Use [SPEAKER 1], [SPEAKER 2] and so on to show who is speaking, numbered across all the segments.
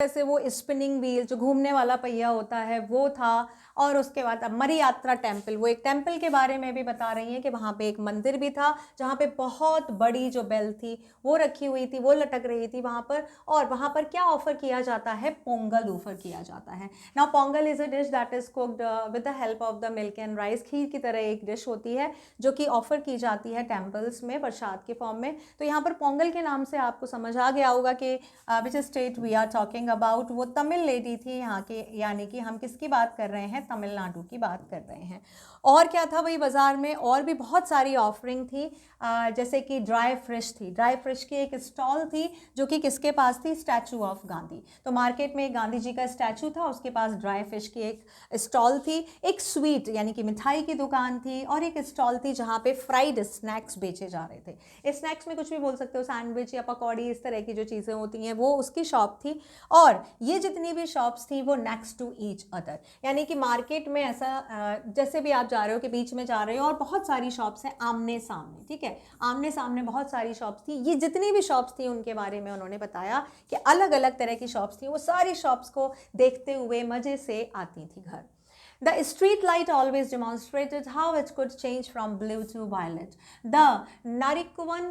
[SPEAKER 1] जैसे वो spinning wheel जो घूमने वाला पहिया होता है वो था। और उसके बाद अब मरी यात्रा टेम्पल, वो एक टेम्पल के बारे में भी बता रही हैं कि वहाँ पे एक मंदिर भी था जहाँ पे बहुत बड़ी जो बेल थी वो रखी हुई थी, वो लटक रही थी वहाँ पर। और वहाँ पर क्या ऑफर किया जाता है, पोंगल ऑफर किया जाता है। Now Pongal is a dish that is cooked with the help of the milk and rice. खीर की तरह एक डिश होती है जो कि ऑफर की जाती है टेम्पल्स में प्रसाद के फॉर्म में। तो यहाँ पर पोंगल के नाम से आपको समझ आ गया होगा कि which state we are talking about. वो तमिल लेडी थी यहाँ के, यानी कि हम किसकी बात कर रहे हैं, तमिलनाडु की बात कर रहे हैं। और क्या था वही बाज़ार में, और भी बहुत सारी ऑफरिंग थी, जैसे कि ड्राई फ्रिश थी। ड्राई फ्रिश की एक स्टॉल थी जो कि किसके पास थी, स्टैचू ऑफ गांधी। तो मार्केट में गांधी जी का स्टैचू था, उसके पास ड्राई फिश की एक स्टॉल थी। एक स्वीट यानी कि मिठाई की दुकान थी, और एक स्टॉल थी जहाँ पे फ्राइड स्नैक्स बेचे जा रहे थे। स्नैक्स में कुछ भी बोल सकते हो, सैंडविच या पकौड़ी, इस तरह की जो चीज़ें होती हैं वो उसकी शॉप थी। और ये जितनी भी शॉप्स थी वो नेक्स्ट टू ईच अदर, यानी कि मार्केट में ऐसा जैसे भी आप जा रहे हो कि बीच में जा रहे हो और बहुत सारी शॉप्स हैं आमने सामने, ठीक है, आमने सामने बहुत सारी शॉप्स थी। ये जितनी भी शॉप्स थी उनके बारे में उन्होंने बताया कि अलग अलग तरह की शॉप्स थी। वो सारी शॉप्स को देखते हुए मज़े से आती थी घर। The street light always demonstrated how it could change from blue to violet. The Narikuvan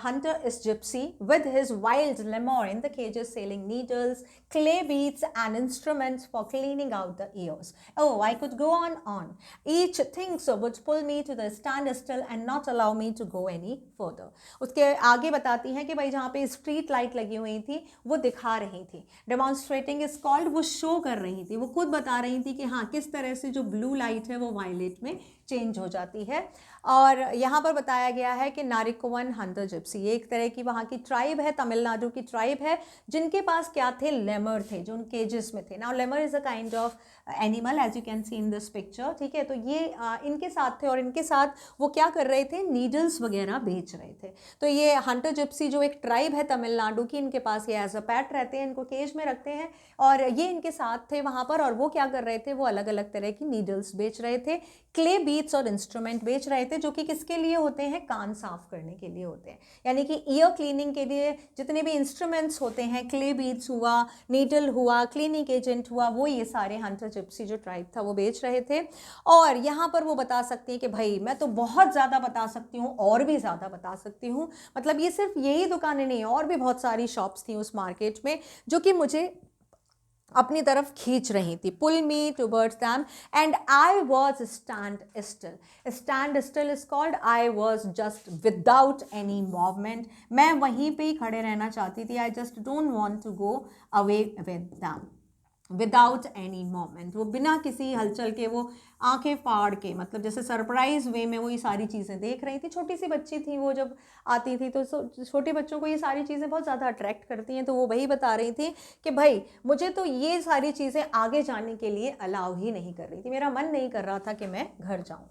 [SPEAKER 1] hunter is gypsy with his wild lemur in the cages selling needles, clay beads and instruments for cleaning out the ears. Oh, I could go on. Each thing so would pull me to the standstill and not allow me to go any further. उसके आगे बताती हैं कि भाई जहाँ पे street light लगी हुई थी वो दिखा रही थी। डेमॉन्स्ट्रेटिंग इज कॉल्ड, वो शो कर रही थी, वो खुद बता रही थी कि हाँ किस तरह से जो ब्लू लाइट है वो वायलेट में चेंज हो जाती है। और यहाँ पर बताया गया है कि नारिकोवन हंटर जिप्सी, ये एक तरह की वहाँ की ट्राइब है, तमिलनाडु की ट्राइब है, जिनके पास क्या थे, लेमर थे, जो उन केजेस में थे। Now lemur is a kind of animal as you can see in this picture, ठीक है। तो ये इनके साथ थे और इनके साथ वो क्या कर रहे थे, नीडल्स वगैरह बेच रहे थे। तो ये हंटर जिप्सी जो एक ट्राइब है तमिलनाडु की, इनके पास ये एज अ पैट रहते हैं, इनको केज में रखते हैं और ये इनके साथ थे वहाँ पर। और वो क्या कर रहे थे, वो अलग अलग तरह की नीडल्स बेच रहे थे, क्ले बीट्स और इंस्ट्रूमेंट बेच रहे थे, जो कि किसके लिए होते हैं, कान साफ करने के लिए होते हैं, यानी कि ईयर क्लीनिंग के लिए जितने भी इंस्ट्रूमेंट्स होते हैं, क्ले बीट्स हुआ, नीडल हुआ, क्लीनिंग एजेंट हुआ, वो ये सारे हंटर जिप्सी जो ट्राइब था वो बेच रहे थे। और यहाँ पर वो बता सकती हैं कि भाई मैं तो बहुत ज़्यादा बता सकती हूँ और भी ज़्यादा बता सकती हूँ। मतलब ये सिर्फ यही दुकानें नहीं, और भी बहुत सारी शॉप्स थी उस मार्केट में जो कि मुझे अपनी तरफ खींच रही थी, pull me towards them and I was stand still. Stand still is called, I was just without any movement, मैं वहीं पे ही खड़े रहना चाहती थी। I just don't want to go away with them, without any moment, वो बिना किसी हलचल के, वो आंखें फाड़ के, मतलब जैसे सरप्राइज वे में वो ये सारी चीज़ें देख रही थी। छोटी सी बच्ची थी वो, जब आती थी तो छोटे बच्चों को ये सारी चीज़ें बहुत ज़्यादा अट्रैक्ट करती हैं। तो वो वही बता रही थी कि भाई मुझे तो ये सारी चीज़ें आगे जाने के लिए अलाउ ही नहीं कर रही थी, मेरा मन नहीं कर रहा था कि मैं घर जाऊँ।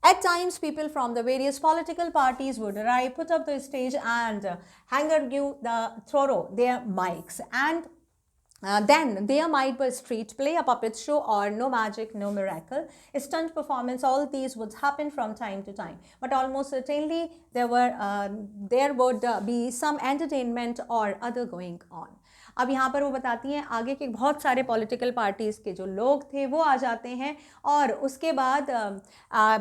[SPEAKER 1] At times, people from the various political parties would arrive, put up the stage, and throw their mics. And then there might be a street play, a puppet show, or no magic, no miracle, stunt performance. All these would happen from time to time, but almost certainly there would be some entertainment or other going on. अब यहाँ पर वो बताती हैं आगे के बहुत सारे पॉलिटिकल पार्टीज़ के जो लोग थे वो आ जाते हैं और उसके बाद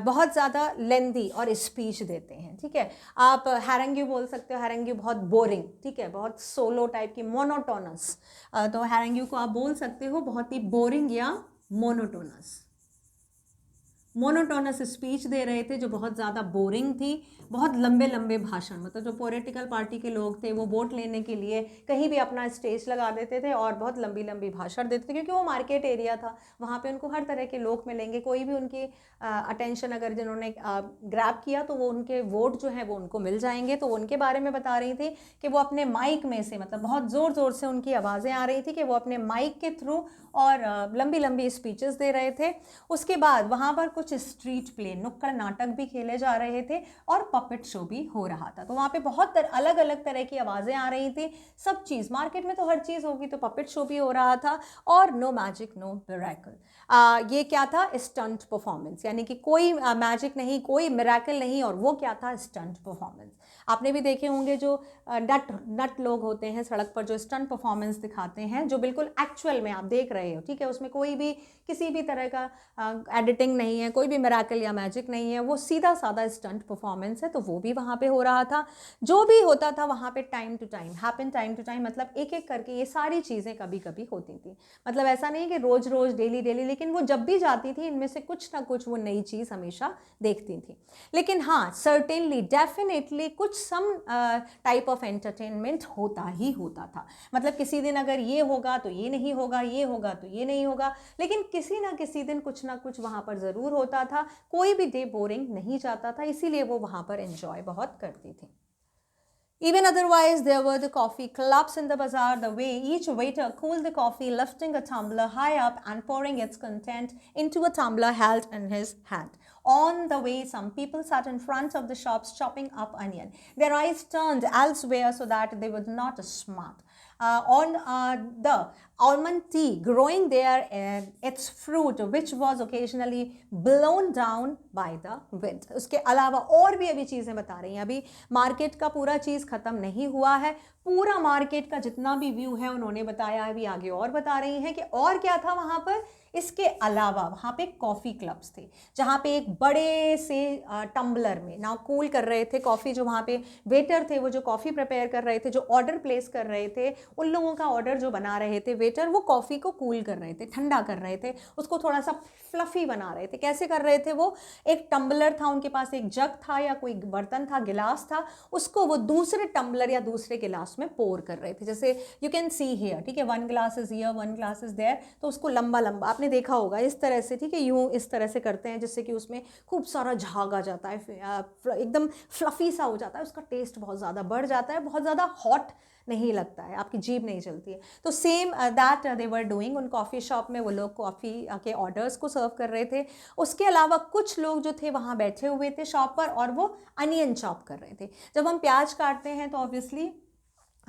[SPEAKER 1] बहुत ज़्यादा लेंदी और स्पीच देते हैं, ठीक है। आप हैरंग्यू बोल सकते हो, हैरंग्यू बहुत बोरिंग, ठीक है, बहुत सोलो टाइप की, मोनोटोनस। तो हैरंग्यू को आप बोल सकते हो बहुत ही बोरिंग या मोनोटोनस। मोनोटोनस स्पीच दे रहे थे जो बहुत ज़्यादा बोरिंग थी, बहुत लंबे लंबे भाषण, मतलब जो पॉलिटिकल पार्टी के लोग थे वो वोट लेने के लिए कहीं भी अपना स्टेज लगा देते थे और बहुत लंबी लंबी भाषण देते थे, क्योंकि वो मार्केट एरिया था, वहाँ पे उनको हर तरह के लोग मिलेंगे। कोई भी उनकी अटेंशन अगर जिन्होंने ग्रैब किया तो वो उनके वोट जो है वो उनको मिल जाएंगे। तो उनके बारे में बता रही थी कि वो अपने माइक में से, मतलब बहुत ज़ोर ज़ोर से उनकी आवाज़ें आ रही थी कि वो अपने माइक के थ्रू और लंबी लंबी स्पीचेस दे रहे थे। उसके बाद वहाँ पर कुछ कुछ स्ट्रीट प्ले, नुक्कड़ नाटक भी खेले जा रहे थे और पपेट शो भी हो रहा था। तो वहाँ पे बहुत अलग अलग तरह की आवाज़ें आ रही थी, सब चीज़, मार्केट में तो हर चीज़ होगी, तो पपेट शो भी हो रहा था। और नो मैजिक नो मिरेकल, ये क्या था, स्टंट परफॉर्मेंस, यानी कि कोई मैजिक नहीं, कोई मिरेकल नहीं, और वो क्या था, स्टंट परफॉर्मेंस। आपने भी देखे होंगे जो नट लोग होते हैं सड़क पर जो स्टंट परफॉर्मेंस दिखाते हैं, जो बिल्कुल एक्चुअल में आप देख रहे हो, ठीक है, उसमें कोई भी किसी भी तरह का एडिटिंग नहीं है, कोई भी मिरेकल या मैजिक नहीं है, वो सीधा साधा स्टंट परफॉर्मेंस है। तो वो भी वहाँ पे हो रहा था। जो भी होता था वहाँ पे time to time happen, time to time मतलब एक एक करके ये सारी चीज़ें कभी कभी होती थी। मतलब ऐसा नहीं कि रोज़ रोज़ डेली डेली, लेकिन वो जब भी जाती थी इनमें से कुछ ना कुछ वो नई चीज़ हमेशा देखती थी। लेकिन हाँ, सर्टेनली डेफिनेटली कुछ सम टाइप ऑफ एंटरटेनमेंट होता ही होता था। मतलब किसी दिन अगर ये होगा तो ये नहीं होगा, ये होगा तो ये नहीं होगा, लेकिन किसी ना किसी दिन कुछ ना कुछ वहाँ पर ज़रूर होता था। कोई भी डे बोरिंग नहीं जाता था, इसीलिए वो वहाँ पर एंजॉय बहुत करती थी। Even otherwise, there were the coffee clubs in the bazaar, the way each waiter cooled the coffee, lifting a tumbler high up and pouring its content into a tumbler held in his hand. On the way, some people sat in front of the shops chopping up onion, their eyes turned elsewhere so that they would not smart. On the almond tea growing there and its fruit which was occasionally blown down by the wind. उसके अलावा और भी अभी चीज़ें बता रही हैं। अभी मार्केट का पूरा चीज़ ख़त्म नहीं हुआ है, पूरा मार्केट का जितना भी व्यू है उन्होंने बताया है, अभी आगे और बता रही हैं कि और क्या था वहाँ पर। इसके अलावा वहाँ पे कॉफ़ी क्लब्स थे, जहाँ पे एक बड़े से टम्बलर में ना कूल कर रहे थे कॉफ़ी, जो वहाँ पे वेटर थे वो जो कॉफ़ी प्रिपेयर कर रहे थे, जो ऑर्डर प्लेस कर रहे थे, उन लोगों का ऑर्डर जो बना रहे थे वेटर, वो कॉफ़ी को कूल कर रहे थे, ठंडा कर रहे थे, उसको थोड़ा सा फ्लफ़ी बना रहे थे। कैसे कर रहे थे वो, एक टम्बलर था उनके पास, एक जग था या कोई बर्तन था, गिलास था, उसको वो दूसरे टम्बलर या दूसरे गिलास में पोर कर रहे थे। जैसे यू कैन सी हियर, ठीक है, 1 glass is here, 1 glass is there, तो उसको लंबा लंबा आपने देखा होगा इस तरह से, ठीक है, यूँ इस तरह से करते हैं जिससे कि उसमें खूब सारा झाग आ जाता है, एकदम फ्लफ़ी सा हो जाता है, उसका टेस्ट बहुत ज़्यादा बढ़ जाता है, बहुत ज़्यादा हॉट नहीं लगता है, आपकी जीभ नहीं चलती है। तो same that they were doing, उन कॉफ़ी शॉप में वो लोग कॉफ़ी के ऑर्डर्स को सर्व कर रहे थे। उसके अलावा कुछ लोग जो थे वहाँ बैठे हुए थे शॉप पर और वो अनियन चॉप कर रहे थे। जब हम प्याज काटते हैं तो ऑब्वियसली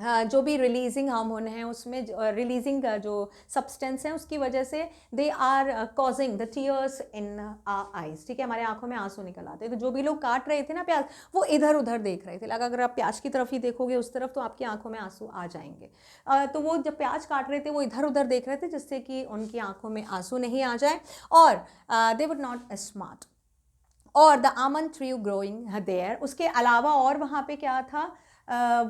[SPEAKER 1] जो भी रिलीजिंग हार्मोन है उसमें रिलीजिंग जो सब्सटेंस है उसकी वजह से they are causing the tears in eyes, ठीक है, हमारे आंखों में आंसू निकल आते हैं। तो जो भी लोग काट रहे थे ना प्याज, वो इधर उधर देख रहे थे, अगर आप प्याज की तरफ ही देखोगे उस तरफ तो आपकी आंखों में आंसू आ जाएंगे। तो वो जब प्याज काट रहे थे वो इधर उधर देख रहे थे जिससे कि उनकी आंखों में आंसू नहीं आ जाए, और दे वुड नॉट स्मार्ट। और the almond tree growing there, उसके अलावा और वहाँ पे क्या था,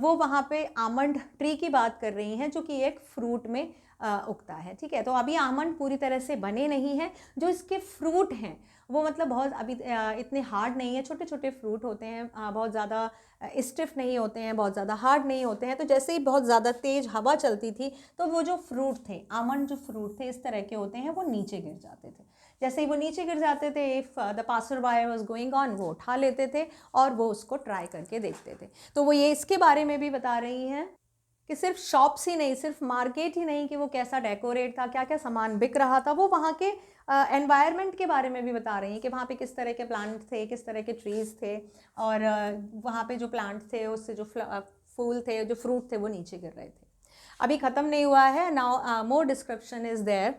[SPEAKER 1] वो वहाँ पे आमंड ट्री की बात कर रही हैं जो कि एक फ्रूट में उगता है, ठीक है। तो अभी आमंड पूरी तरह से बने नहीं हैं, जो इसके फ्रूट हैं वो मतलब बहुत अभी इतने हार्ड नहीं है, छोटे छोटे फ्रूट होते हैं, बहुत ज़्यादा स्टिफ नहीं होते हैं, बहुत ज़्यादा हार्ड नहीं होते हैं। तो जैसे ही बहुत ज़्यादा तेज़ हवा चलती थी तो वो जो फ्रूट थे, आमंड जो फ्रूट थे इस तरह के होते हैं, वो नीचे गिर जाते थे। जैसे ही वो नीचे गिर जाते थे, if the passer by was going on, वो उठा लेते थे और वो उसको ट्राई करके देखते थे। तो वो ये इसके बारे में भी बता रही हैं कि सिर्फ शॉप्स ही नहीं, सिर्फ मार्केट ही नहीं, कि वो कैसा डेकोरेट था, क्या क्या सामान बिक रहा था, वो वहाँ के एनवायरनमेंट के बारे में भी बता रही हैं कि वहाँ पे किस तरह के प्लांट थे, किस तरह के ट्रीज़ थे, और वहाँ पे जो प्लांट थे उससे जो फूल थे, जो फ्रूट थे, वो नीचे गिर रहे थे। अभी ख़त्म नहीं हुआ है, now more description is there.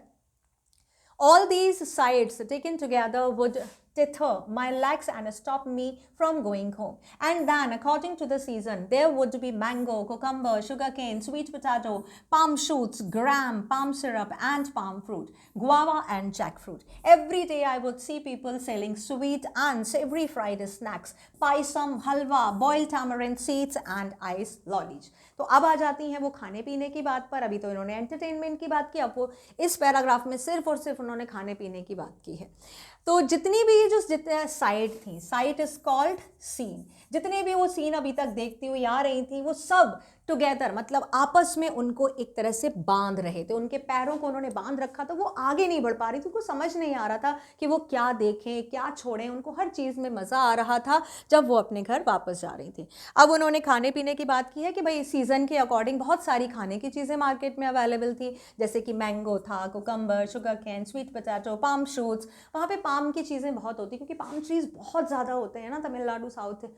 [SPEAKER 1] All these sights taken together would deter my legs and stop me from going home. And then, according to the season, there would be mango, cucumber, sugarcane, sweet potato, palm shoots, gram, palm syrup, and palm fruit, guava and jackfruit. Every day I would see people selling sweet and savory fried snacks, paisam, halwa, boiled tamarind seeds, and ice lollies. तो अब आ जाती हैं वो खाने पीने की बात पर। अभी तो इन्होंने एंटरटेनमेंट की बात की, अब वो इस पैराग्राफ में सिर्फ और सिर्फ उन्होंने खाने पीने की बात की है। तो जितनी भी जो जितने साइट थी, साइट इज कॉल्ड सीन, जितने भी वो सीन अभी तक देखती हुई आ रही थी वो सब टुगेदर, मतलब आपस में उनको एक तरह से बांध रहे थे, उनके पैरों को उन्होंने बांध रखा था, वो आगे नहीं बढ़ पा रही थी, उनको समझ नहीं आ रहा था कि वो क्या देखें क्या छोड़ें, उनको हर चीज़ में मज़ा आ रहा था जब वो अपने घर वापस जा रही थी। अब उन्होंने खाने पीने की बात की है कि भाई सीज़न के अकॉर्डिंग बहुत सारी खाने की चीज़ें मार्केट में अवेलेबल थी, जैसे कि मैंगो था, cucumber, sugar cane, sweet potato, palm fruits. वहाँ पे पाम की चीज़ें बहुत होती क्योंकि पाम ट्रीज़ बहुत ज़्यादा होते हैं ना तमिलनाडु साउथ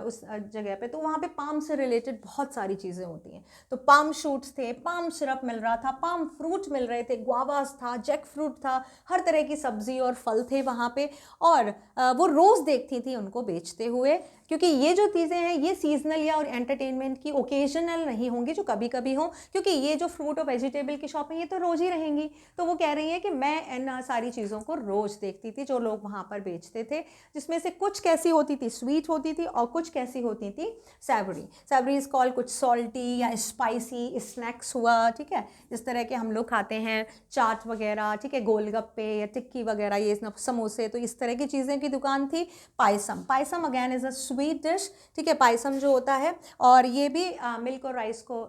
[SPEAKER 1] उस जगह पे, तो वहाँ पे पाम से रिलेटेड बहुत सारी चीज़ें होती हैं। तो पाम शूट्स थे, पाम सिरप मिल रहा था, पाम फ्रूट मिल रहे थे, गुआवास था, जैक फ्रूट था, हर तरह की सब्जी और फल थे वहाँ पे। और वो रोज़ देखती थी उनको बेचते हुए, क्योंकि ये जो चीज़ें हैं ये सीजनल या और एंटरटेनमेंट की ओकेजनल नहीं होंगी जो कभी कभी हों, क्योंकि ये जो फ्रूट और वेजिटेबल की शॉप है ये तो रोज़ ही रहेंगी। तो वो कह रही है कि मैं इन सारी चीज़ों को रोज़ देखती थी जो लोग वहाँ पर बेचते थे, जिसमें से कुछ कैसी होती थी स्वीट होती थी और कुछ कैसी होती थी सैवरी। सैवरी इज कॉल्ड कुछ सॉल्टी या स्पाइसी स्नैक्स हुआ, ठीक है, जिस तरह के हम लोग खाते हैं चाट वगैरह, ठीक है, गोलगप्पे या टिक्की वगैरह, ये समोसे, तो इस तरह की चीज़ें की दुकान थी। Payasam, payasam again is a sweet dish, ठीक है, पायसम जो होता है, और ये भी मिल्क और राइस को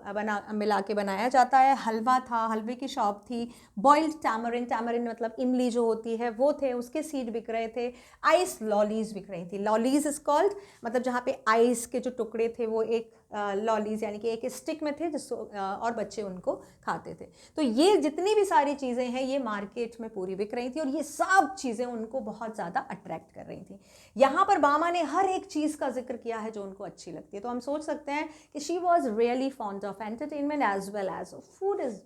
[SPEAKER 1] मिला के बनाया जाता है। हलवा था, हलवे की शॉप थी। बॉइल्ड टैमरिन, टैमरिन मतलब इमली जो होती है वो थे, उसके सीड बिक रहे थे। आइस लॉलीज बिक रही थी, लॉलीज इज कॉल्ड, मतलब जहाँ पे आइस के जो टुकड़े थे वो एक लॉलीज यानी कि एक स्टिक में थे जिसको और बच्चे उनको खाते थे। तो ये जितनी भी सारी चीज़ें हैं ये मार्केट में पूरी बिक रही थी और ये सब चीज़ें उनको बहुत ज़्यादा अट्रैक्ट कर रही थी। यहाँ पर बामा ने हर एक चीज़ का जिक्र किया है जो उनको अच्छी लगती है, तो हम सोच सकते हैं कि she was really fond of entertainment as well as food is.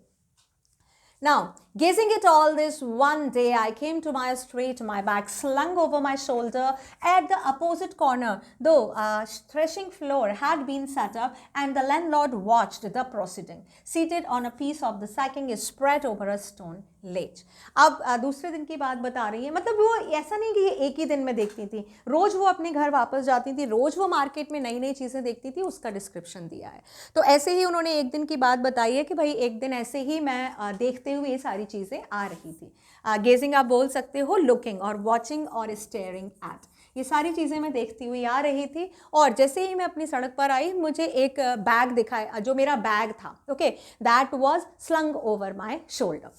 [SPEAKER 1] Now, gazing at all this, one day I came to my street, my bag slung over my shoulder at the opposite corner, though a threshing floor had been set up and the landlord watched the proceeding, seated on a piece of the sacking spread over a stone ledge. अब दूसरे दिन की बात बता रही है, मतलब वो ऐसा नहीं कि ये एक ही दिन में देखती थी, रोज़ वो अपने घर वापस जाती थी, रोज़ वो मार्केट में नई नई चीज़ें देखती थी, उसका डिस्क्रिप्शन दिया है। तो ऐसे ही उन्होंने एक दिन की बात बताई है कि भाई एक दिन ऐसे ही मैं देखते हुए ये सारी चीज़ें आ रही थी। गेजिंग आप बोल सकते हो लुकिंग और वॉचिंग और स्टेयरिंग एट, ये सारी चीज़ें मैं देखती हुई आ रही थी और जैसे ही मैं अपनी सड़क पर आई मुझे एक बैग दिखाया, जो मेरा बैग था, okay, that was slung over my shoulder.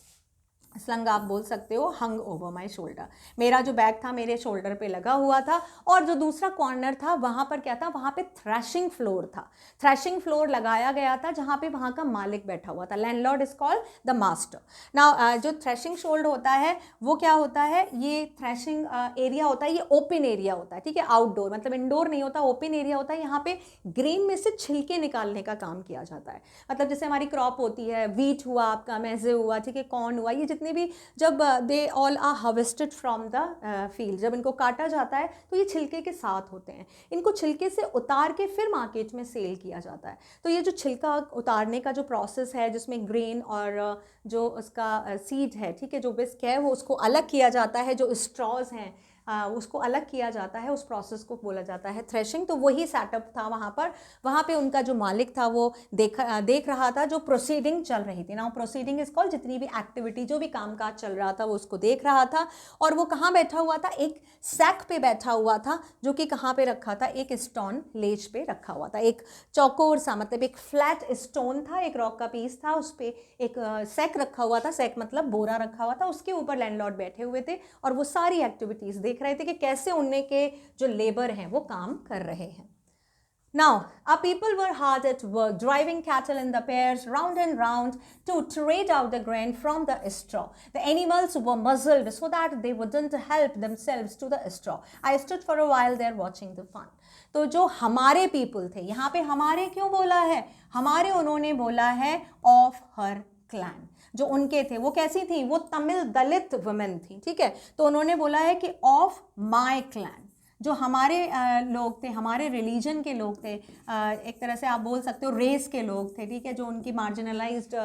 [SPEAKER 1] Slung आप बोल सकते हो हंग ओवर माई शोल्डर, मेरा जो बैग था मेरे शोल्डर पे लगा हुआ था। और जो दूसरा कॉर्नर था वहाँ पर क्या था, वहाँ पे थ्रैशिंग फ्लोर था, थ्रैशिंग फ्लोर लगाया गया था जहाँ पे वहाँ का मालिक बैठा हुआ था। Landlord is called the master. Now जो थ्रैशिंग शोल्ड होता है वो क्या होता है, ये थ्रैशिंग एरिया होता है, ये ओपन एरिया होता है, ठीक है, आउटडोर मतलब इंडोर नहीं होता, ओपन एरिया होता है। यहाँ पे ग्रेन में से छिलके निकालने का काम किया जाता है, मतलब जैसे हमारी क्रॉप होती है, वीट हुआ आपका, मैजे हुआ, ठीक है, कॉर्न हुआ, ये जितने भी जब they all are harvested from the field, जब इनको काटा जाता है तो ये छिलके के साथ होते हैं, इनको छिलके से उतार के फिर मार्केट में सेल किया जाता है। तो ये जो छिलका उतारने का जो प्रोसेस है जिसमें ग्रेन और जो उसका सीड है, ठीक है, जो बिस्क है वो उसको अलग किया जाता है, जो स्ट्रॉज हैं उसको अलग किया जाता है, उस प्रोसेस को बोला जाता है थ्रेशिंग। तो वही सेटअप था वहाँ पे उनका जो मालिक था वो देख रहा था जो प्रोसीडिंग चल रही थी ना, प्रोसीडिंग इज कॉल्ड, जितनी भी एक्टिविटी जो भी कामकाज चल रहा था वो उसको देख रहा था। और वो कहाँ बैठा हुआ था, एक सैक पे बैठा हुआ था, जो कि कहाँ पे रखा था, एक स्टोन लेज पे रखा हुआ था, एक चौकोर सा, मतलब एक फ्लैट स्टोन था, एक रॉक का पीस था, उस पर एक सैक रखा हुआ था, सैक मतलब बोरा रखा हुआ था, उसके ऊपर लैंडलॉर्ड बैठे हुए थे और वो सारी एक्टिविटीज देख रहे थे कि कैसे उनके के जो लेबर हैं वो काम कर रहे हैं। Now, our people were hard at work, driving cattle in the pairs round and round to trade out the grain from the straw. The animals were muzzled so that they wouldn't help themselves to the straw. I stood for a while there watching the fun. तो जो हमारे people थे, यहाँ पे हमारे क्यों बोला है, हमारे उन्होंने बोला है of her clan, जो उनके थे वो कैसी थी, वो तमिल दलित वुमेन थी, ठीक है। तो उन्होंने बोला है कि ऑफ माय क्लैन, जो हमारे लोग थे, हमारे रिलीजन के लोग थे, एक तरह से आप बोल सकते हो रेस के लोग थे, ठीक है, जो उनकी मार्जिनलाइज्ड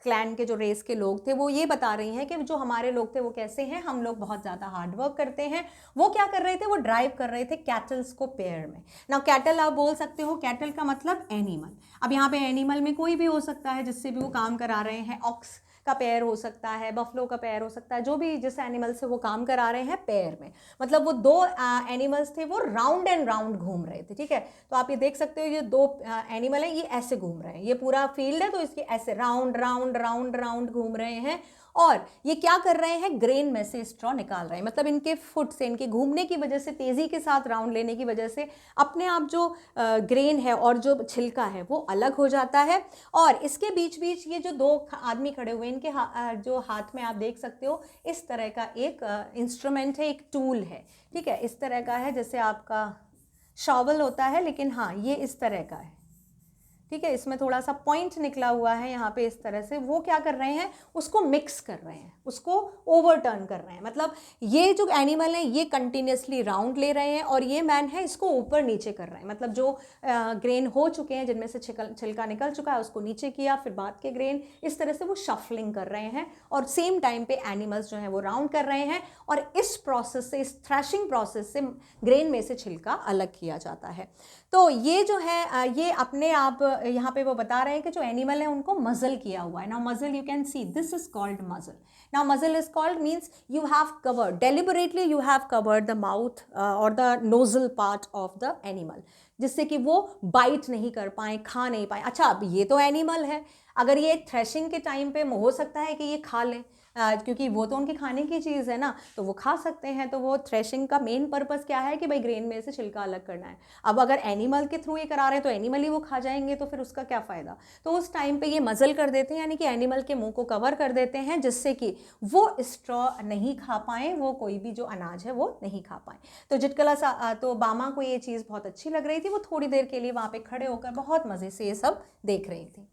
[SPEAKER 1] क्लैन के जो रेस के लोग थे, वो ये बता रही हैं कि जो हमारे लोग थे वो कैसे हैं, हम लोग बहुत ज़्यादा हार्ड वर्क करते हैं। वो क्या कर रहे थे, वो ड्राइव कर रहे थे कैटल्स को पेयर में। ना कैटल आप बोल सकते हो, कैटल का मतलब एनिमल। अब यहाँ पे एनिमल में कोई भी हो सकता है जिससे भी वो काम करा रहे हैं, ऑक्स का पेयर हो सकता है, बफलो का पेयर हो सकता है, जो भी जिस एनिमल से वो काम करा रहे हैं पेयर में, मतलब वो दो एनिमल्स थे, वो राउंड एंड राउंड घूम रहे थे, ठीक है। तो आप ये देख सकते हो ये दो एनिमल हैं, ये ऐसे घूम रहे हैं, ये पूरा फील्ड है तो इसके ऐसे राउंड राउंड राउंड राउंड घूम रहे हैं, और ये क्या कर रहे हैं, ग्रेन में से स्ट्रॉ निकाल रहे हैं, मतलब इनके फुट से, इनके घूमने की वजह से, तेजी के साथ राउंड लेने की वजह से अपने आप जो ग्रेन है और जो छिलका है वो अलग हो जाता है। और इसके बीच बीच ये जो दो आदमी खड़े हुए हैं, इनके जो हाथ में आप देख सकते हो इस तरह का एक इंस्ट्रूमेंट है, एक टूल है, ठीक है, इस तरह का है, जैसे आपका शॉवल होता है, लेकिन हाँ ये इस तरह का है, ठीक है, इसमें थोड़ा सा पॉइंट निकला हुआ है यहाँ पे इस तरह से। वो क्या कर रहे हैं, उसको मिक्स कर रहे हैं, उसको ओवरटर्न कर रहे हैं, मतलब ये जो एनिमल है ये कंटिन्यूसली राउंड ले रहे हैं और ये मैन है इसको ऊपर नीचे कर रहे हैं, मतलब जो ग्रेन हो चुके हैं जिनमें से छिलका निकल चुका है उसको नीचे किया, फिर बाद के ग्रेन, इस तरह से वो शफलिंग कर रहे हैं और सेम टाइम पे एनिमल्स जो हैं वो राउंड कर रहे हैं, और इस प्रोसेस से, इस थ्रैशिंग प्रोसेस से ग्रेन में से छिलका अलग किया जाता है। तो ये जो है ये अपने आप यहाँ पे वो बता रहे हैं कि जो एनिमल है उनको मजल किया हुआ है। Now muzzle you can see, this is called muzzle. Now muzzle is called means you have covered deliberately, you have covered the mouth और the nozzle part of the animal, जिससे कि वो बाइट नहीं कर पाए, खा नहीं पाए। अच्छा, अब ये तो एनिमल है, अगर ये थ्रेशिंग के टाइम पे हो सकता है कि ये खा लें, क्योंकि वो तो उनकी खाने की चीज़ है ना, तो वो खा सकते हैं। तो वो थ्रेशिंग का मेन पर्पस क्या है कि भाई ग्रेन में से छिलका अलग करना है। अब अगर एनिमल के थ्रू ये करा रहे हैं तो एनिमल ही वो खा जाएंगे, तो फिर उसका क्या फ़ायदा। तो उस टाइम पे ये मजल कर देते हैं, यानी कि एनिमल के मुंह को कवर कर देते हैं, जिससे कि वो स्ट्रॉ नहीं खा पाएँ, वो कोई भी जो अनाज है वो नहीं खा पाएँ। तो जिटकला सा तो बामा को ये चीज़ बहुत अच्छी लग रही थी, वो थोड़ी देर के लिए वहाँ पर खड़े होकर बहुत मज़े से ये सब देख रही थी।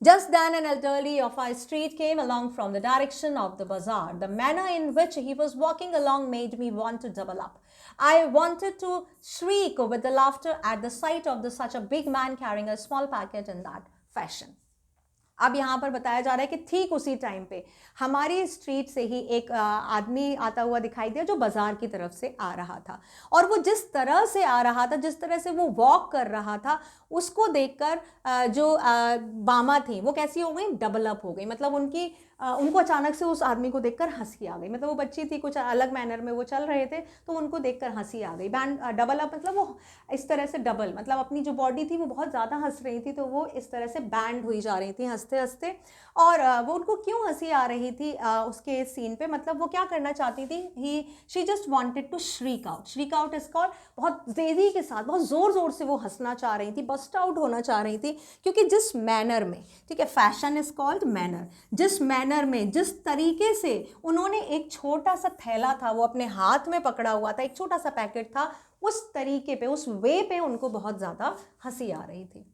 [SPEAKER 1] Just then an elderly of our street came along from the direction of the bazaar. The manner in which he was walking along made me want to double up. I wanted to shriek with the laughter at the sight of such a big man carrying a small packet in that fashion. अब यहाँ पर बताया जा रहा है कि ठीक उसी टाइम पे हमारी स्ट्रीट से ही एक आदमी आता हुआ दिखाई दिया जो बाजार की तरफ से आ रहा था, और वो जिस तरह से आ रहा था, जिस तरह से वो वॉक कर रहा था, उसको देखकर जो बामा थी वो कैसी हो गई, डबल अप हो गई, मतलब उनको अचानक से उस आदमी को देखकर हंसी आ गई। मतलब वो बच्ची थी, कुछ अलग मैनर में वो चल रहे थे, तो उनको देखकर हंसी आ गई। डबल अप मतलब वो इस तरह से डबल, मतलब अपनी जो बॉडी थी वो बहुत ज़्यादा हंस रही थी, तो वो इस तरह से बैंड हुई जा रही थी हंसते हंसते। और वो उनको क्यों हंसी आ रही थी उसके सीन पे, मतलब वो क्या करना चाहती थी, she just wanted to shriek out. Shriek out is called, बहुत तेज़ी के साथ, बहुत ज़ोर ज़ोर से वो हंसना चाह रही थी, बस्ट आउट होना चाह रही थी, क्योंकि जिस मैनर में, ठीक है, फैशन इज कॉल्ड मैनर, जिस मैनर में, जिस तरीके से उन्होंने एक छोटा सा थैला था वो अपने हाथ में पकड़ा हुआ था, एक छोटा सा पैकेट था, उस तरीके पे, उस वे पे उनको बहुत ज़्यादा हंसी आ रही थी।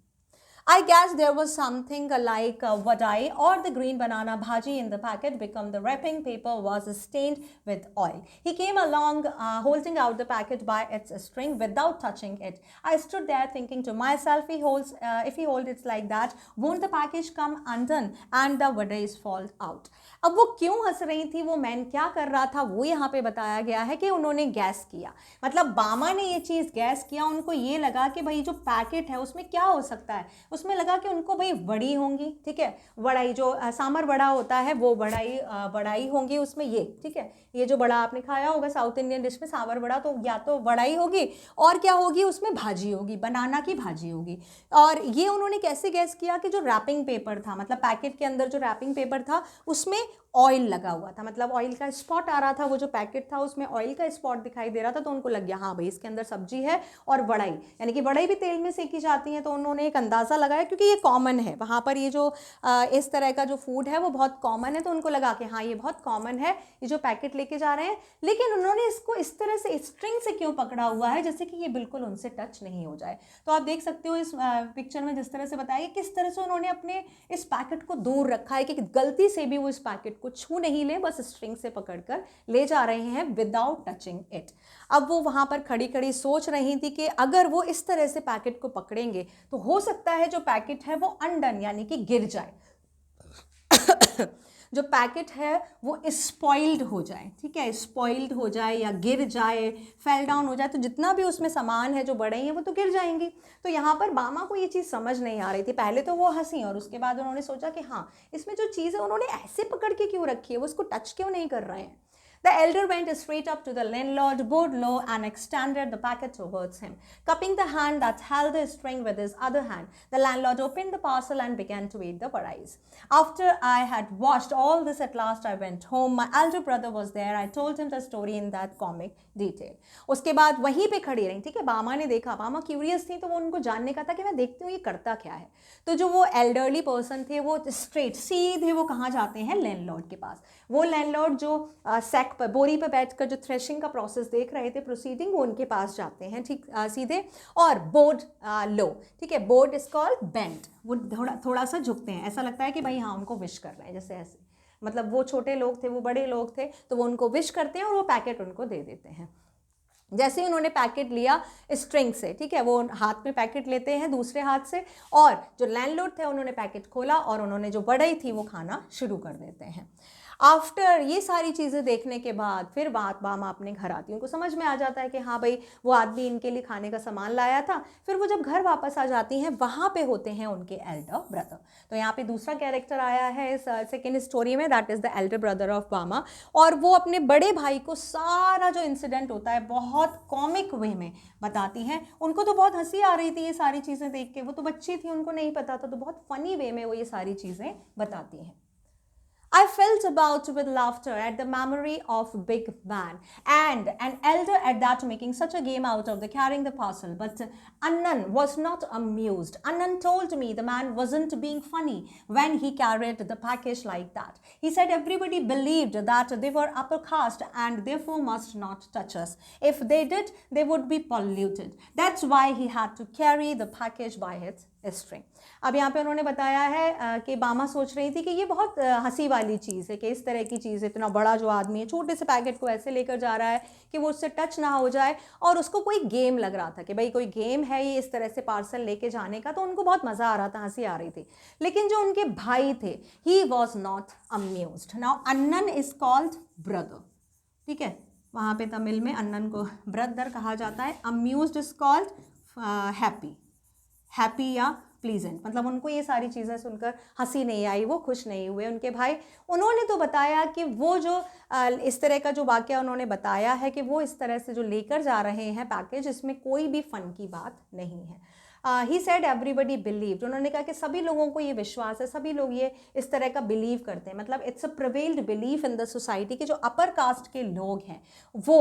[SPEAKER 1] I guess there was something like vadai or the green banana bhaji in the packet because the wrapping paper was stained with oil. He came along holding out the packet by its string without touching it. I stood there thinking to myself, if he holds it like that, won't the package come undone and the vadais fall out? अब वो क्यों हंस रही थी, वो man क्या कर रहा था, वो यहाँ पे बताया गया है कि उन्होंने गैस किया, मतलब बामा ने ये चीज़ गैस किया। उनको ये लगा कि भाई जो पैकेट है उसमें क्या हो सकता है, उसमें लगा कि उनको भाई वड़ी होंगी, ठीक है, वड़ाई जो सांभर वड़ा होता है वो वड़ाई होंगी उसमें, ये ठीक है, ये जो बड़ा आपने खाया होगा साउथ इंडियन डिश में सांभर वड़ा, तो या तो वड़ाई होगी और क्या होगी उसमें, भाजी होगी, बनाना की भाजी होगी। और ये उन्होंने कैसे गैस किया कि जो रैपिंग पेपर था, मतलब पैकेट के अंदर जो रैपिंग पेपर था उसमें ऑयल लगा हुआ था, मतलब ऑयल का स्पॉट आ रहा था, वो जो पैकेट था उसमें ऑयल का स्पॉट दिखाई दे रहा था, तो उनको लग गया हाँ भाई इसके अंदर सब्जी है और वड़ाई, यानी कि वड़ाई भी तेल में सेकी जाती हैं। तो उन्होंने एक अंदाज़ा लगाया, क्योंकि ये कॉमन है वहाँ पर, ये जो इस तरह का जो फूड है वो बहुत कॉमन है, तो उनको लगा कि हाँ ये बहुत कॉमन है, ये जो पैकेट लेके जा रहे हैं। लेकिन उन्होंने इसको इस तरह से स्ट्रिंग से क्यों पकड़ा हुआ है, जैसे कि ये बिल्कुल उनसे टच नहीं हो जाए। तो आप देख सकते हो इस पिक्चर में जिस तरह से बताया किस तरह से उन्होंने अपने इस पैकेट को दूर रखा है कि गलती से भी वो इस पैकेट को छू नहीं ले, बस स्ट्रिंग से पकड़कर ले जा रहे हैं विदाउट टचिंग इट। अब वो वहाँ पर खड़ी खड़ी सोच रही थी कि अगर वो इस तरह से पैकेट को पकड़ेंगे तो हो सकता है जो पैकेट है वो अनडन, यानी कि गिर जाए। जो पैकेट है वो स्पॉइल्ड हो जाए, ठीक है, स्पॉइल्ड हो जाए या गिर जाए, फेल डाउन हो जाए, तो जितना भी उसमें सामान है जो बड़े हैं वो तो गिर जाएंगी। तो यहाँ पर बामा को ये चीज़ समझ नहीं आ रही थी। पहले तो वो हंसी और उसके बाद उन्होंने सोचा कि हाँ, इसमें जो चीज़ है उन्होंने ऐसे पकड़ के क्यों रखी है, वो उसको टच क्यों नहीं कर रहे हैं। The elder went straight up to the landlord, bowed low, and extended the packet towards him. Cupping the hand that held the string with his other hand, the landlord opened the parcel and began to eat the varais. After I had watched all this, at last I went home. My elder brother was there. I told him the story in that comic detail. उसके बाद वहीं पे खड़ी रही, ठीक है, बामा ने देखा, बामा क्यूरियस थी, तो वो उनको जानने का था कि मैं देखती हूँ ये करता क्या है। तो जो वो एल्डरली पर्सन थे वो स्ट्रेट सीधे वो कहाँ जाते हैं, लैंडलॉर्ड के पास। वो लैंडलॉर्ड जो सैक पर, बोरी पर बैठकर जो थ्रेशिंग का प्रोसेस देख रहे थे, प्रोसीडिंग, वो उनके पास जाते हैं, ठीक, सीधे, और बोर्ड लो, ठीक है, बोर्ड इज कॉल्ड बेंट, वो थोड़ा सा झुकते हैं, ऐसा लगता है कि भाई हाँ उनको विश कर रहे हैं, जैसे ऐसे, मतलब वो छोटे लोग थे, वो बड़े लोग थे, तो वो उनको विश करते हैं और वो पैकेट उनको दे देते हैं। जैसे ही उन्होंने पैकेट लिया स्ट्रिंग से, ठीक है, वो हाथ में पैकेट लेते हैं दूसरे हाथ से, और जो लैंडलॉर्ड थे उन्होंने पैकेट खोला और उन्होंने जो बढ़ई थी वो खाना शुरू कर देते हैं। आफ्टर ये सारी चीज़ें देखने के बाद फिर बामा अपने घर आती है, उनको समझ में आ जाता है कि हाँ भाई वो आदमी इनके लिए खाने का सामान लाया था। फिर वो जब घर वापस आ जाती हैं, वहाँ पे होते हैं उनके एल्डर ब्रदर। तो यहाँ पे दूसरा कैरेक्टर आया है इस सेकेंड स्टोरी में, that is the Elder brother of बामा, और वो अपने बड़े भाई को सारा जो इंसिडेंट होता है बहुत कॉमिक वे में बताती हैं। उनको तो बहुत हंसी आ रही थी ये सारी चीज़ें देख के, वो तो बच्ची थी, उनको नहीं पता था, तो बहुत फनी वे में वो ये सारी चीज़ें बताती हैं। I felt about with laughter at the memory of big man and an elder at that making such a game out of the carrying the parcel. But Annan was not amused. Annan told me the man wasn't being funny when he carried the package like that. He said everybody believed that they were upper caste and therefore must not touch us. If they did, they would be polluted. That's why he had to carry the package by its string. अब यहाँ पे उन्होंने बताया है कि बामा सोच रही थी कि ये बहुत हंसी वाली चीज़ है कि इस तरह की चीज़, इतना बड़ा जो आदमी है छोटे से पैकेट को ऐसे लेकर जा रहा है कि वो उससे टच ना हो जाए, और उसको कोई गेम लग रहा था कि भाई कोई गेम है ये इस तरह से पार्सल लेके जाने का, तो उनको बहुत मज़ा आ रहा था, हंसी आ रही थी। लेकिन जो उनके भाई थे, ही वॉज नॉट अम्यूज्ड। नाउ अन्नन इज कॉल्ड ब्रदर, ठीक है, वहाँ पे तमिल में अन्नन को ब्रदर कहा जाता है। Amused is called happy, happy या प्लीजेंट, मतलब उनको ये सारी चीज़ें सुनकर हंसी नहीं आई, वो खुश नहीं हुए। उनके भाई, उन्होंने तो बताया कि वो जो इस तरह का जो वाक़या उन्होंने बताया है कि वो इस तरह से जो लेकर जा रहे हैं पैकेज, इसमें कोई भी फ़न की बात नहीं है। ही सेड एवरीबडी बिलीव्ड, उन्होंने कहा कि सभी लोगों को ये विश्वास है, सभी लोग ये इस तरह का बिलीव करते हैं, मतलब it's a prevailed belief in the society कि जो अपर कास्ट के लोग हैं वो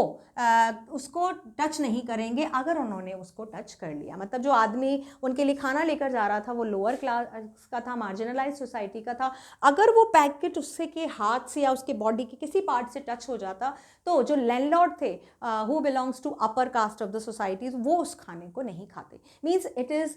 [SPEAKER 1] उसको टच नहीं करेंगे अगर उन्होंने उसको टच कर लिया। मतलब जो आदमी उनके लिए खाना लेकर जा रहा था वो लोअर क्लास का था, मार्जिनलाइज सोसाइटी का था, अगर वो पैकेट उससे के हाथ से या उसके बॉडी के किसी पार्ट से टच हो जाता तो जो लैंडलॉर्ड थे who belongs to upper caste of the societies, वो उस खाने को नहीं खाते। Means it is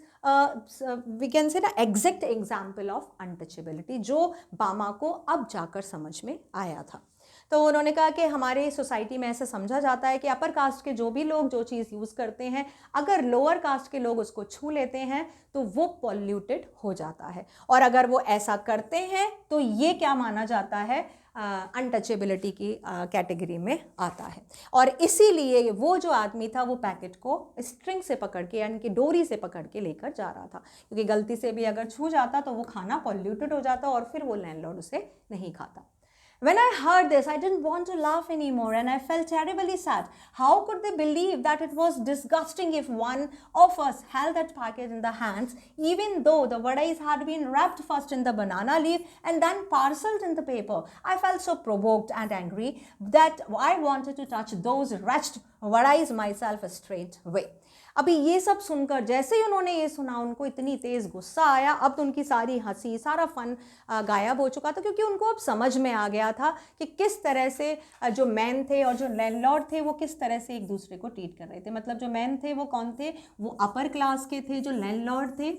[SPEAKER 1] we can say ना एग्जैक्ट एग्जाम्पल ऑफ अनटचेबिलिटी, जो बामा को अब जाकर समझ में आया था। तो उन्होंने कहा कि हमारे सोसाइटी में ऐसा समझा जाता है कि अपर कास्ट के जो भी लोग जो चीज़ यूज़ करते हैं, अगर लोअर कास्ट के लोग उसको छू लेते हैं तो वो पॉल्यूटेड हो जाता है, और अगर वो ऐसा करते हैं तो ये क्या माना जाता है, अनटचेबिलिटी की कैटेगरी में आता है। और इसीलिए वो जो आदमी था वो पैकेट को स्ट्रिंग से पकड़ के, यानी कि डोरी से पकड़ के लेकर जा रहा था, क्योंकि गलती से भी अगर छू जाता तो वो खाना पॉल्यूटेड हो जाता और फिर वो लैंडलॉर्ड उसे नहीं खाता। When I heard this, I didn't want to laugh anymore and I felt terribly sad. How could they believe that it was disgusting if one of us held that package in the hands, even though the vadais had been wrapped first in the banana leaf and then parceled in the paper? I felt so provoked and angry that I wanted to touch those wretched vadais myself straight away. अभी ये सब सुनकर जैसे ही उन्होंने ये सुना, उनको इतनी तेज़ गुस्सा आया, अब तो उनकी सारी हंसी, सारा फन गायब हो चुका था, क्योंकि उनको अब समझ में आ गया था कि किस तरह से जो मैन थे और जो लैंडलॉर्ड थे वो किस तरह से एक दूसरे को ट्रीट कर रहे थे। मतलब जो मैन थे वो कौन थे, वो अपर क्लास के थे, जो लैंडलॉर्ड थे,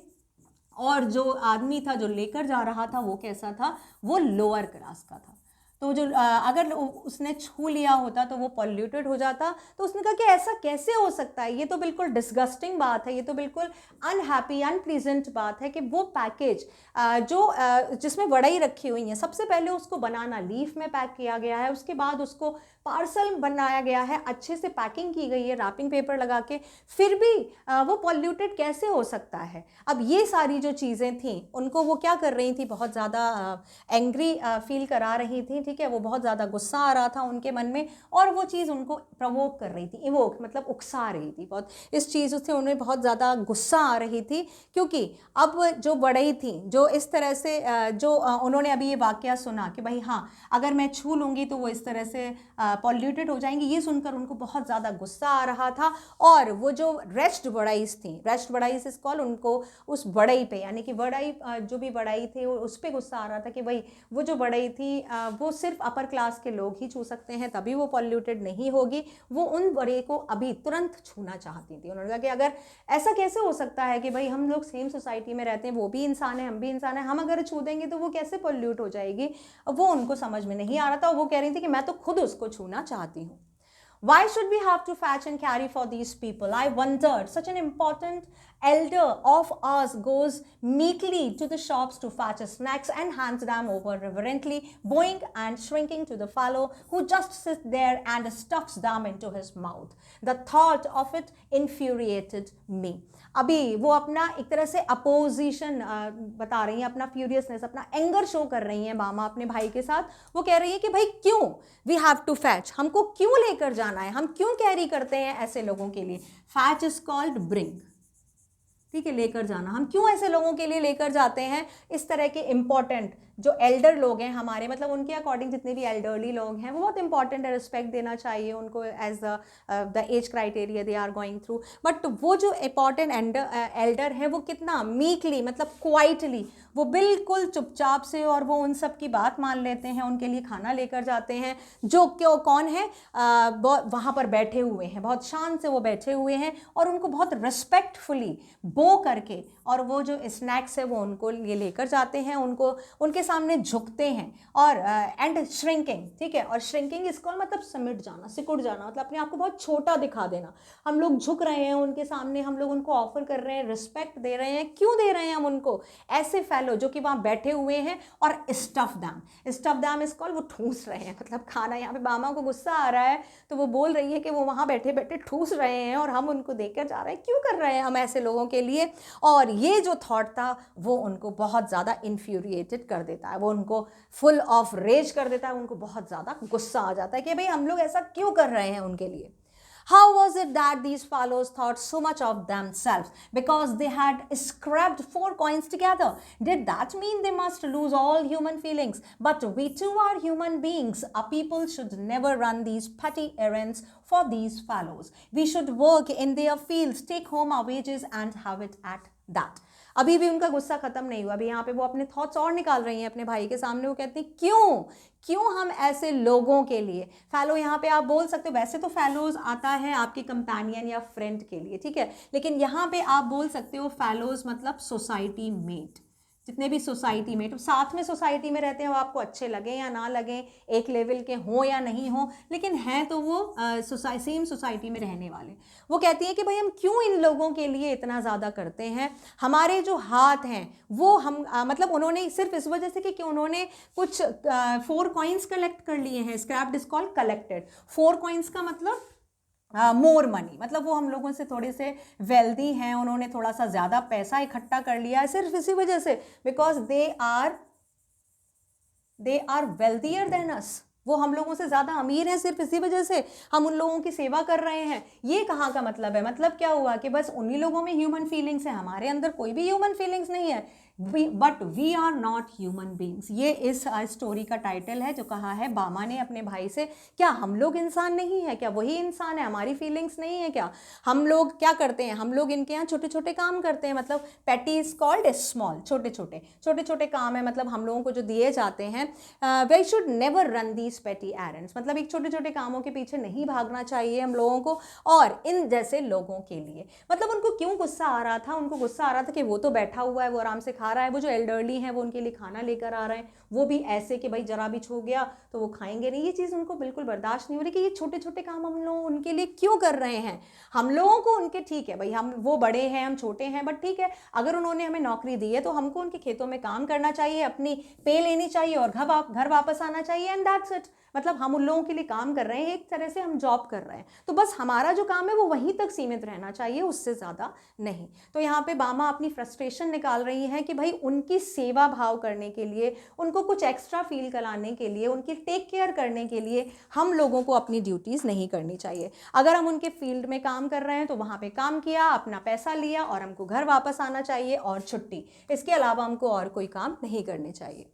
[SPEAKER 1] और जो आदमी था जो लेकर जा रहा था वो कैसा था, वो लोअर क्लास का था। तो जो अगर उसने छू लिया होता तो वो पॉल्यूटेड हो जाता। तो उसने कहा कि ऐसा कैसे हो सकता है, ये तो बिल्कुल डिस्गस्टिंग बात है, ये तो बिल्कुल अनहैप्पी अनप्लीजेंट बात है कि वो पैकेज जिसमें वड़ई रखी हुई है, सबसे पहले उसको बनाना लीफ में पैक किया गया है, उसके बाद उसको पार्सल बनाया गया है, अच्छे से पैकिंग की गई है रैपिंग पेपर लगा के, फिर भी वो पॉल्यूटेड कैसे हो सकता है। अब ये सारी जो चीज़ें थी उनको वो क्या कर रही थी, बहुत ज़्यादा एंग्री फील करा रही थी, ठीक है, वो बहुत ज़्यादा गुस्सा आ रहा था उनके मन में, और वो चीज़ उनको प्रवोक कर रही थी, इवोक मतलब उकसा रही थी बहुत, इस चीज़ से उन्हें बहुत ज़्यादा गुस्सा आ रही थी। क्योंकि अब जो बढ़ई थी, जो इस तरह से उन्होंने अभी ये वाकया सुना कि भाई हाँ अगर मैं छू लूँगी तो वो इस तरह से पॉल्यूटेड हो जाएंगी, ये सुनकर उनको बहुत ज़्यादा गुस्सा आ रहा था। और वो जो रेस्ट बढ़ईस थी, रेस्ट बढ़ईस इस कॉल, उनको उस बढ़ई पे यानी कि बढ़ई जो भी बढ़ई थी उस पर गुस्सा आ रहा था कि भाई वो जो बढ़ई थी वो सिर्फ अपर क्लास के लोग ही छू सकते हैं, तभी वो पॉल्यूटेड नहीं होगी। वो उन बढ़ई को अभी तुरंत छूना चाहती थी। उन्होंने कहा कि अगर ऐसा कैसे हो सकता है कि भाई हम लोग सेम सोसाइटी में रहते हैं, वो भी इंसान है हम भी इंसान है, हम अगर छू देंगे तो वो कैसे पॉल्यूट हो जाएगी। वो उनको समझ में नहीं आ रहा था। वो कह रही थी कि मैं तो खुद उसको छूना चाहती हूँ। Why should we have to fetch and carry for these people? I wondered. Such an important elder of ours goes meekly to the shops to fetch snacks and hands them over reverently, bowing and shrinking to the fellow who just sits there and stuffs them into his mouth. The thought of it infuriated me. अभी वो अपना एक तरह से opposition बता रही हैं, अपना फ्यूरियसनेस, अपना एंगर शो कर रही हैं मामा अपने भाई के साथ। वो कह रही है कि भाई क्यों वी हैव टू फैच, हमको क्यों लेकर जाना है, हम क्यों कैरी करते हैं ऐसे लोगों के लिए। फैच इज कॉल्ड ब्रिंग, ठीक है, लेकर जाना। हम क्यों ऐसे लोगों के लिए लेकर जाते हैं, इस तरह के इंपॉर्टेंट जो एल्डर लोग हैं हमारे, मतलब उनके अकॉर्डिंग जितने भी एल्डरली लोग हैं वो बहुत इंपॉर्टेंट है, रिस्पेक्ट देना चाहिए उनको as the age criteria they are going through. But वो जो इंपॉर्टेंट एल्डर है वो कितना मीकली मतलब क्वाइटली, वो बिल्कुल चुपचाप से, और वो उन सब की बात मान लेते हैं, उनके लिए खाना लेकर जाते हैं। जो क्यों कौन है वहाँ पर बैठे हुए हैं, बहुत शान से वो बैठे हुए हैं, और उनको बहुत रिस्पेक्टफुली बो करके और वो जो स्नैक्स है वो उनको ये लेकर जाते हैं, उनको उनके सामने झुकते हैं। और एंड श्रिंकिंग, ठीक है, और श्रिंकिंग इसको मतलब समिट जाना, सिकुड़ जाना, मतलब अपने आप को बहुत छोटा दिखा देना। हम लोग झुक रहे हैं उनके सामने, हम लोग उनको ऑफर कर रहे हैं, रिस्पेक्ट दे रहे हैं। क्यों दे रहे हैं हम उनको, ऐसे फैलो जो कि वहाँ बैठे हुए हैं, और स्टफ दैम इस कॉल, वो ठूस रहे हैं, मतलब खाना। यहाँ पे मामा को गुस्सा आ रहा है तो वो बोल रही है कि वो वहाँ बैठे बैठे ठूस रहे हैं और हम उनको देकर जा रहे हैं, क्यों कर रहे हैं हम ऐसे लोगों के लिए। और ये जो थॉट था वो उनको बहुत ज़्यादा इन्फ्यूरिएटेड कर देता है, वो उनको फुल ऑफ रेज कर देता है, उनको बहुत ज़्यादा गुस्सा आ जाता है कि भाई हम लोग ऐसा क्यों कर रहे हैं उनके लिए। How was it that these fellows thought so much of themselves because they had scraped 4 coins together? Did that mean they must lose all human feelings? But we too are human beings. Our people should never run these petty errands for these fellows. We should work in their fields, take home our wages and have it at that. अभी भी उनका गुस्सा खत्म नहीं हुआ। अभी यहाँ पे वो अपने थॉट्स और निकाल रही हैं अपने भाई के सामने। वो कहती हैं क्यों हम ऐसे लोगों के लिए, फैलो यहाँ पे आप बोल सकते हो, वैसे तो फैलोज आता है आपके कंपेनियन या फ्रेंड के लिए, ठीक है, लेकिन यहाँ पे आप बोल सकते हो फैलोज मतलब सोसाइटी मेट। जितने भी सोसाइटी में साथ में सोसाइटी में रहते हैं, वो आपको अच्छे लगें या ना लगें, एक लेवल के हों या नहीं हों, लेकिन हैं तो वो सेम सोसाइटी में रहने वाले। वो कहती हैं कि भाई हम क्यों इन लोगों के लिए इतना ज़्यादा करते हैं। हमारे जो हाथ हैं वो हम मतलब उन्होंने सिर्फ इस वजह से कि उन्होंने कुछ 4 कॉइन्स कलेक्ट कर लिए हैं। Scraped is called collected. 4 coins का मतलब मोर मनी, मतलब वो हम लोगों से थोड़े से वेल्दी हैं, उन्होंने थोड़ा सा ज़्यादा पैसा इकट्ठा कर लिया है सिर्फ इसी वजह से, because they are wealthier than us. वो हम लोगों से ज़्यादा अमीर हैं, सिर्फ इसी वजह से हम उन लोगों की सेवा कर रहे हैं। ये कहाँ का मतलब है, मतलब क्या हुआ कि बस उन्हीं लोगों में ह्यूमन फीलिंग्स है, हमारे अंदर कोई भी ह्यूमन फीलिंग्स नहीं है। But we are not human beings. ये इस स्टोरी का टाइटल है जो कहा है बामा ने अपने भाई से। क्या हम लोग इंसान नहीं है, क्या वही इंसान है, हमारी फीलिंग्स नहीं है क्या। हम लोग क्या करते हैं, हम लोग इनके यहाँ छोटे छोटे काम करते हैं, मतलब पेटी इज कॉल्ड स्मॉल, छोटे छोटे काम है, मतलब हम लोगों को जो दिए जाते हैं। We should never run these petty errands, मतलब एक छोटे छोटे कामों के पीछे नहीं भागना चाहिए हम लोगों को। और इन जैसे लोगों के लिए, मतलब उनको क्यों गुस्सा आ रहा था, उनको गुस्सा आ रहा था कि वो तो बैठा हुआ है, वो आराम से बैठा रहा है, वो जो एल्डरली हैं वो उनके लिए खाना लेकर आ रहे हैं, वो भी ऐसे कि भाई जरा भी छू गया तो वो खाएंगे नहीं। ये चीज़ उनको बिल्कुल बर्दाश्त नहीं हो रही कि ये छोटे छोटे काम हम लोग उनके लिए क्यों कर रहे हैं। हम लोगों को उनके, ठीक है भाई हम वो बड़े हैं हम छोटे हैं, बट ठीक है अगर उन्होंने हमें नौकरी दी है तो हमको उनके खेतों में काम करना चाहिए, अपनी पे लेनी चाहिए और घर वापस आना चाहिए, एंड दैट्स इट। मतलब हम उन लोगों के लिए काम कर रहे हैं, एक तरह से हम जॉब कर रहे हैं, तो बस हमारा जो काम है वो वहीं तक सीमित रहना चाहिए, उससे ज़्यादा नहीं। तो यहाँ पे बामा अपनी फ्रस्ट्रेशन निकाल रही हैं कि भाई उनकी सेवा भाव करने के लिए, उनको कुछ एक्स्ट्रा फील कराने के लिए, उनकी टेक केयर करने के लिए हम लोगों को अपनी ड्यूटीज़ नहीं करनी चाहिए। अगर हम उनके फील्ड में काम कर रहे हैं तो वहाँ पे काम किया, अपना पैसा लिया और हमको घर वापस आना चाहिए और छुट्टी, इसके अलावा हमको और कोई काम नहीं करने चाहिए।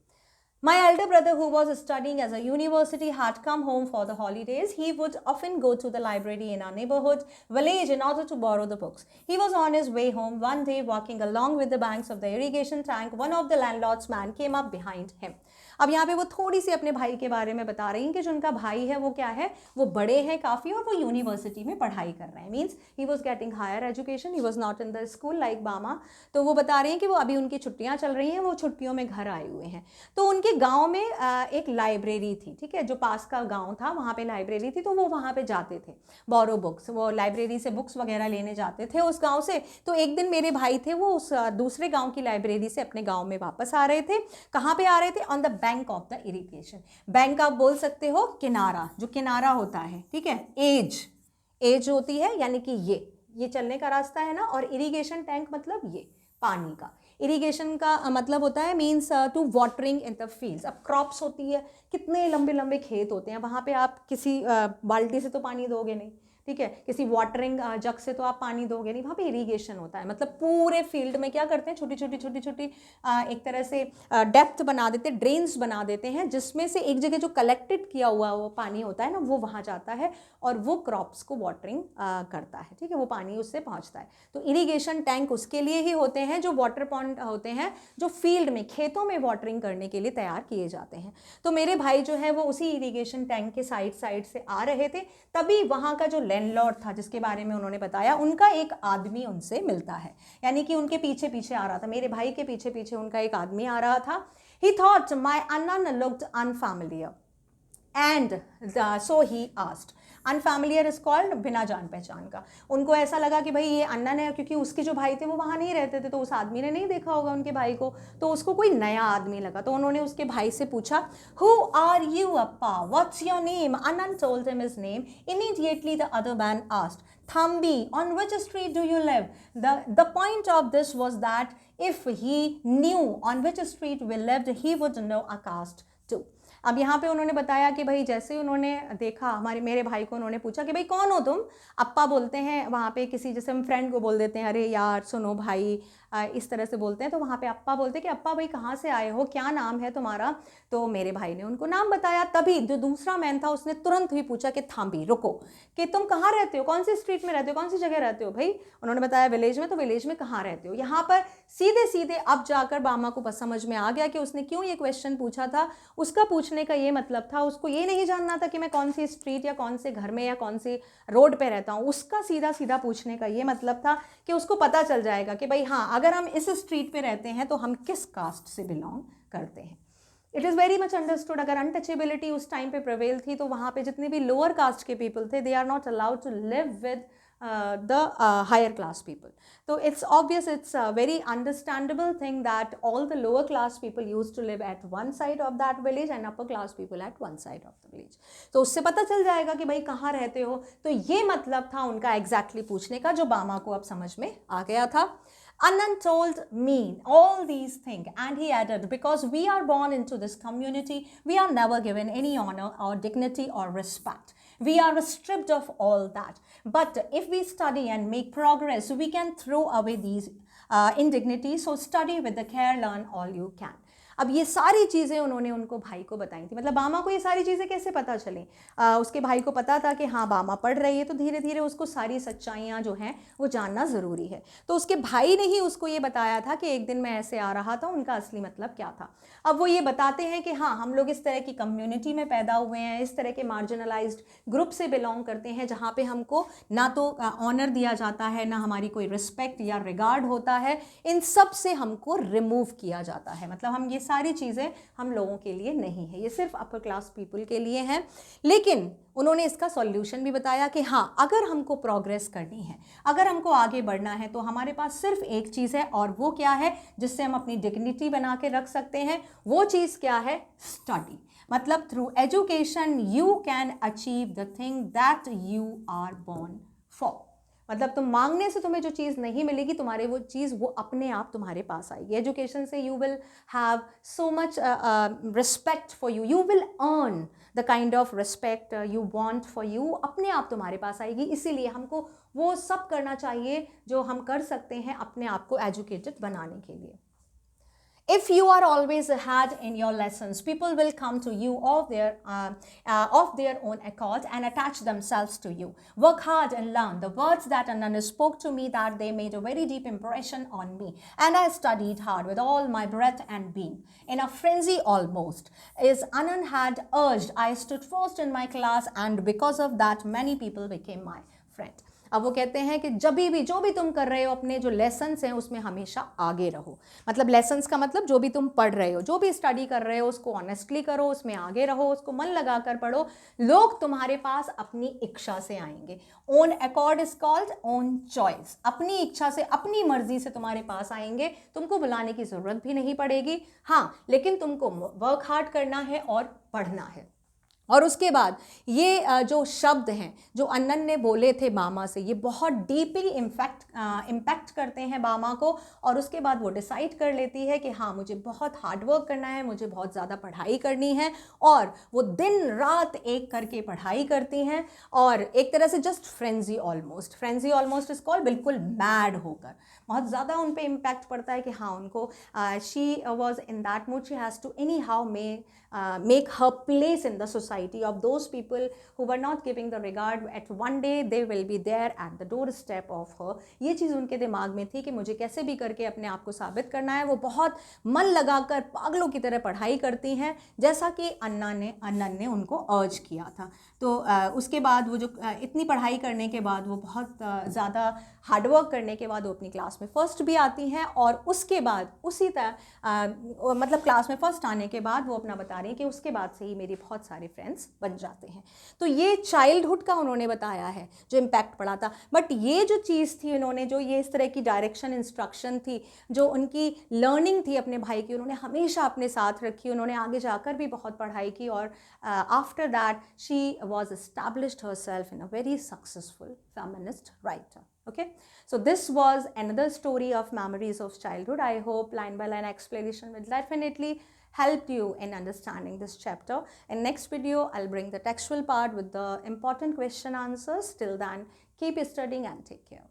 [SPEAKER 1] My elder brother, who was studying as a university, had come home for the holidays. He would often go to the library in our neighborhood village in order to borrow the books. He was on his way home one day, walking along with the banks of the irrigation tank. One of the landlord's man came up behind him. अब यहाँ पे वो थोड़ी सी अपने भाई के बारे में बता रही हैं कि जो उनका भाई है वो क्या है, वो बड़े हैं काफ़ी और वो यूनिवर्सिटी में पढ़ाई कर रहे हैं, means he was getting higher education, he was not in the school like Bama. तो वो बता रही हैं कि वो अभी उनकी छुट्टियाँ चल रही हैं, वो छुट्टियों में घर आए हुए हैं। तो उनके गाँव में एक लाइब्रेरी थी, ठीक है, जो पास का गाँव था वहाँ पर लाइब्रेरी थी, तो वो वहाँ पर जाते थे बोरो बुक्स, वो लाइब्रेरी से बुक्स वगैरह लेने जाते थे उस गाँव से। तो एक दिन मेरे भाई थे वो उस दूसरे गाँव की लाइब्रेरी से अपने गाँव में वापस आ रहे थे। कहाँ पे आ रहे थे? On the bank of the irrigation. Bank आप बोल सकते हो किनारा, जो किनारा होता है, ठीक है, एज होती है, यानी कि ये चलने का रास्ता है ना, और इरिगेशन टैंक मतलब ये पानी का, इरिगेशन का मतलब होता है means to watering in the fields. अब क्रॉप्स होती है, कितने लंबे लंबे खेत होते हैं, वहाँ पे आप किसी बाल्टी से तो पानी दोगे नहीं, ठीक है, किसी वाटरिंग जग से तो आप पानी दोगे नहीं, वहाँ पे इरिगेशन होता है। मतलब पूरे फील्ड में क्या करते हैं, छोटी छोटी एक तरह से डेप्थ बना देते, ड्रेन्स बना देते हैं, जिसमें से एक जगह जो कलेक्टेड किया हुआ वो पानी होता है ना, वो वहाँ जाता है और वो क्रॉप्स को वाटरिंग करता है, ठीक है, वो पानी उससे पहुँचता है। तो इरिगेशन टैंक उसके लिए ही होते हैं, जो वाटर पॉइंट होते हैं, जो फील्ड में खेतों में वाटरिंग करने के लिए तैयार किए जाते हैं। तो मेरे भाई जो है वो उसी इरिगेशन टैंक के साइड से आ रहे थे, तभी वहाँ का जो लैंडलॉर्ड था जिसके बारे में उन्होंने बताया, उनका एक आदमी उनसे मिलता है, यानी कि उनके पीछे पीछे आ रहा था, मेरे भाई के पीछे पीछे उनका एक आदमी आ रहा था। He thought my Annan looked unfamiliar and so he asked. Unfamiliar is called बिना जान पहचान का। उनको ऐसा लगा कि भाई ये अन्नन है, क्योंकि उसके जो भाई थे वो वहाँ नहीं रहते थे, तो उस आदमी ने नहीं देखा होगा उनके भाई को, तो उसको कोई नया आदमी लगा। तो उन्होंने उसके भाई से पूछा, who are you appa, what's your name? Annan told him his name. Immediately the other man asked, Thambi, on which street do you live? The point of this was that if he knew on which street we lived, he would know our caste too. अब यहाँ पे उन्होंने बताया कि भाई जैसे ही उन्होंने देखा मेरे भाई को, उन्होंने पूछा कि भाई कौन हो तुम? अप्पा बोलते हैं वहाँ पे, किसी जैसे हम फ्रेंड को बोल देते हैं अरे यार सुनो भाई, इस तरह से बोलते हैं, तो वहाँ पे अप्पा बोलते हैं कि अप्पा भाई कहाँ से आए हो, क्या नाम है तुम्हारा? तो मेरे भाई ने उनको नाम बताया। तभी जो दूसरा मैन था उसने तुरंत ही पूछा कि थाम्बी रुको, कि तुम कहाँ रहते हो, कौन सी स्ट्रीट में रहते हो, कौन सी जगह रहते हो? भाई उन्होंने बताया विलेज में, तो विलेज में कहाँ रहते हो? यहाँ पर सीधे सीधे अब जाकर बामा को बस समझ में आ गया कि उसने क्यों ये क्वेश्चन पूछा था। उसका पूछने का ये मतलब था, उसको ये नहीं जानना था कि मैं कौन सी स्ट्रीट या कौन से घर में या कौन सी रोड पे रहता हूँ। उसका सीधा सीधा पूछने का ये मतलब था कि उसको पता चल जाएगा कि भाई हाँ, अगर हम इस स्ट्रीट पे रहते हैं तो हम किस कास्ट से बिलोंग करते हैं। It is very much understood, अगर अनटचेबिलिटी उस टाइम पे प्रिवेल थी तो वहाँ पे जितने भी लोअर कास्ट के पीपल थे, they are not allowed to live with the higher class people. So it's obvious, it's a very understandable thing that all the lower class people used to live at one side of that village and upper class people at one side of the village. तो उससे पता चल जाएगा कि भाई कहाँ रहते हो। तो ये मतलब था उनका exactly पूछने का, जो बामा को अब समझ में आ गया था। Annan told me all these things, and he added, because we are born into this community, we are never given any honor or dignity or respect. We are stripped of all that. But if we study and make progress, we can throw away these indignities. So study with the care, learn all you can. अब ये सारी चीज़ें उन्होंने उनको भाई को बताई थी। मतलब बामा को ये सारी चीज़ें कैसे पता चली? उसके भाई को पता था कि हाँ बामा पढ़ रही है, तो धीरे धीरे उसको सारी सच्चाइयाँ जो हैं वो जानना ज़रूरी है। तो उसके भाई ने ही उसको ये बताया था कि एक दिन मैं ऐसे आ रहा था, उनका असली मतलब क्या था। अब वो ये बताते हैं कि हाँ हम लोग इस तरह की कम्युनिटी में पैदा हुए हैं, इस तरह के मार्जिनलाइज्ड ग्रुप से बिलोंग करते हैं, जहाँ पे हमको ना तो ऑनर दिया जाता है, ना हमारी कोई रिस्पेक्ट या रिगार्ड होता है, इन सब से हमको रिमूव किया जाता है। मतलब हम ये सारी चीज़ें हम लोगों के लिए नहीं है, ये सिर्फ अपर क्लास पीपल के लिए हैं। लेकिन उन्होंने इसका सॉल्यूशन भी बताया कि हाँ अगर हमको प्रोग्रेस करनी है, अगर हमको आगे बढ़ना है, तो हमारे पास सिर्फ एक चीज़ है, और वो क्या है जिससे हम अपनी डिग्निटी बना के रख सकते हैं? वो चीज़ क्या है? स्टडी। मतलब through education you can achieve the thing that you are born for. मतलब तुम मांगने से तुम्हें जो चीज़ नहीं मिलेगी, तुम्हारे वो चीज़ वो अपने आप तुम्हारे पास आएगी। एजुकेशन से you will have so much respect for you, you will earn the kind of respect you want for you, अपने आप तुम्हारे पास आएगी। इसीलिए हमको वो सब करना चाहिए जो हम कर सकते हैं अपने आप को एजुकेटेड बनाने के लिए। If you are always ahead in your lessons, people will come to you of their own accord and attach themselves to you. Work hard and learn. The words that Anand spoke to me, that they made a very deep impression on me, and I studied hard with all my breath and being. In a frenzy almost, as Anand had urged, I stood first in my class, and because of that, many people became my friend. अब वो कहते हैं कि जब भी जो भी तुम कर रहे हो, अपने जो लेसन्स हैं उसमें हमेशा आगे रहो। मतलब लेसन्स का मतलब जो भी तुम पढ़ रहे हो, जो भी स्टडी कर रहे हो, उसको ऑनेस्टली करो, उसमें आगे रहो, उसको मन लगा कर पढ़ो। लोग तुम्हारे पास अपनी इच्छा से आएंगे। Own accord is called own choice. अपनी इच्छा से, अपनी मर्जी से तुम्हारे पास आएंगे, तुमको बुलाने की ज़रूरत भी नहीं पड़ेगी। हाँ, लेकिन तुमको वर्क हार्ड करना है और पढ़ना है। और उसके बाद ये जो शब्द हैं जो अन्नन ने बोले थे बामा से, ये बहुत डीपली इम्पैक्ट करते हैं बामा को। और उसके बाद वो डिसाइड कर लेती है कि हाँ मुझे बहुत हार्ड वर्क करना है, मुझे बहुत ज़्यादा पढ़ाई करनी है। और वो दिन रात एक करके पढ़ाई करती हैं, और एक तरह से just frenzy almost is called, बिल्कुल मैड होकर। बहुत ज़्यादा उन पर इम्पैक्ट पड़ता है कि हाँ उनको she was in that mood, she has to anyhow make her place in the society of those people who were not giving the regard. At one day they will be there at the doorstep of her. ये चीज़ उनके दिमाग में थी कि मुझे कैसे भी करके अपने आप को साबित करना है। वो बहुत मन लगाकर पागलों की तरह पढ़ाई करती हैं, जैसा कि अन्नन ने उनको अर्ज किया था। तो उसके बाद वो जो इतनी पढ़ाई करने के बाद, वो बहुत ज़्यादा हार्डवर्क करने के बाद वो अपनी क्लास में फ़र्स्ट भी आती हैं। और उसके बाद उसी तरह मतलब क्लास में फ़र्स्ट आने के बाद वो अपना बता रही हैं कि उसके बाद से ही मेरे बहुत सारे फ्रेंड्स बन जाते हैं। तो ये चाइल्डहुड का उन्होंने बताया है जो इम्पैक्ट पड़ा था। बट ये जो चीज़ थी, उन्होंने जो ये इस तरह की डायरेक्शन इंस्ट्रक्शन थी, जो उनकी लर्निंग थी अपने भाई की, उन्होंने हमेशा अपने साथ रखी। उन्होंने आगे जाकर भी बहुत पढ़ाई की, और after that she was established herself in a very successful feminist writer. Okay, so this was another story of memories of childhood. I hope line by line explanation will definitely help you in understanding this chapter. In next video, I'll bring the textual part with the important question answers. Till then, keep studying and take care.